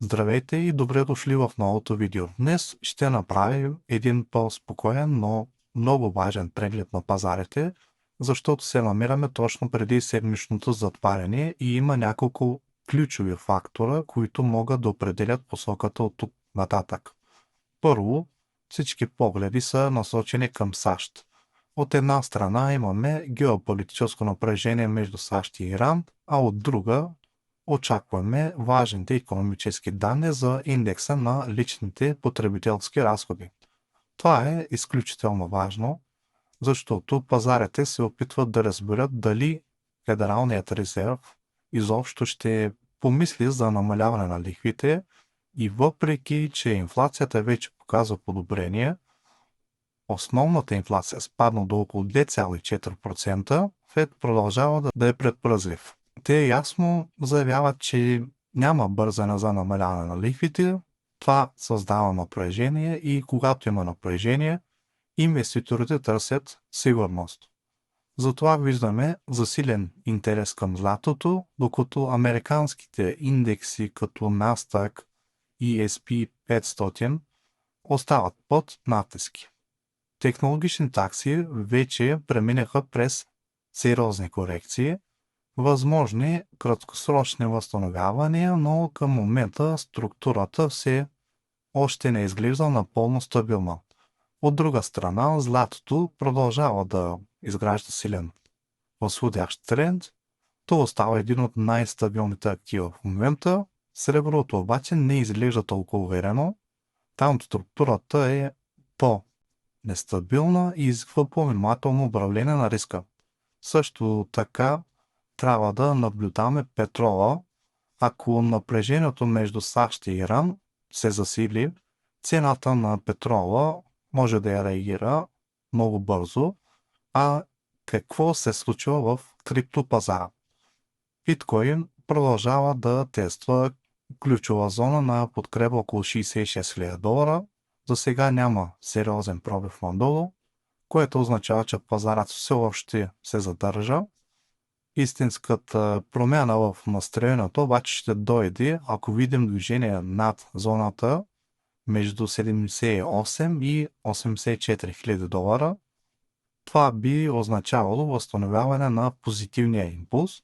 Здравейте и добре дошли в новото видео. Днес ще направим един по-спокоен, но много важен преглед на пазарите, защото се намираме точно преди седмичното затваряне и има няколко ключови фактора, които могат да определят посоката от тук нататък. Първо, всички погледи са насочени към САЩ. От една страна имаме геополитическо напрежение между САЩ и Иран, а от друга очакваме важните икономически данни за индекса на личните потребителски разходи. Това е изключително важно, защото пазарите се опитват да разберат дали Федералният резерв изобщо ще помисли за намаляване на лихвите и въпреки, че инфлацията вече показва подобрение, основната инфлация спадна до около 2,4%, Фед продължава да е предпазлив. Те ясно заявяват, че няма бързане за намаляване на лихвите. Това създава напрежение и когато има напрежение, инвеститорите търсят сигурност. Затова виждаме засилен интерес към златото, докато американските индекси като Nasdaq и S&P 500 остават под натиски. Технологичните акции вече преминаха през сериозни корекции, възможни краткосрочни възстановявания, но към момента структурата все още не изглежда напълно стабилна. От друга страна, златото продължава да изгражда силен възходящ тренд. То остава един от най-стабилните актива в момента. Среброто обаче не изглежда толкова уверено. Там структурата е по-нестабилна и изисква по-внимателно управление на риска. Също така трябва да наблюдаваме петрола. Ако напрежението между САЩ и Иран се засили, цената на петрола може да я реагира много бързо. А какво се случва в криптопазара? Биткоин продължава да тества ключова зона на подкрепа около $66 000. За сега няма сериозен пробив надолу, което означава, че пазарът все още се задържа. Истинската промяна в настроението обаче ще дойде, ако видим движение над зоната между 78 и $84 000. Това би означавало възстановяване на позитивния импулс.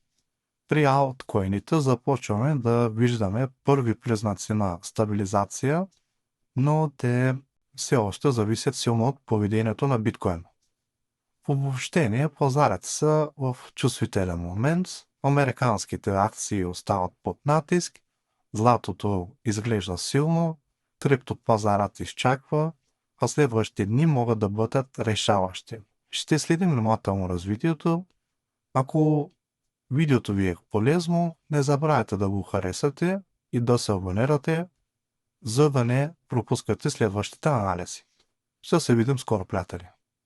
При алткоините започваме да виждаме първи признаци на стабилизация, но те все още зависят силно от поведението на биткоин. В обобщение, пазарите са в чувствителен момент, американските акции остават под натиск, златото изглежда силно, криптопазарът изчаква, а следващите дни могат да бъдат решаващи. Ще следим внимателно развитието. Ако видеото ви е полезно, не забравяйте да го харесате и да се абонирате, за да не пропускате следващите анализи. Ще се видим скоро, приятели!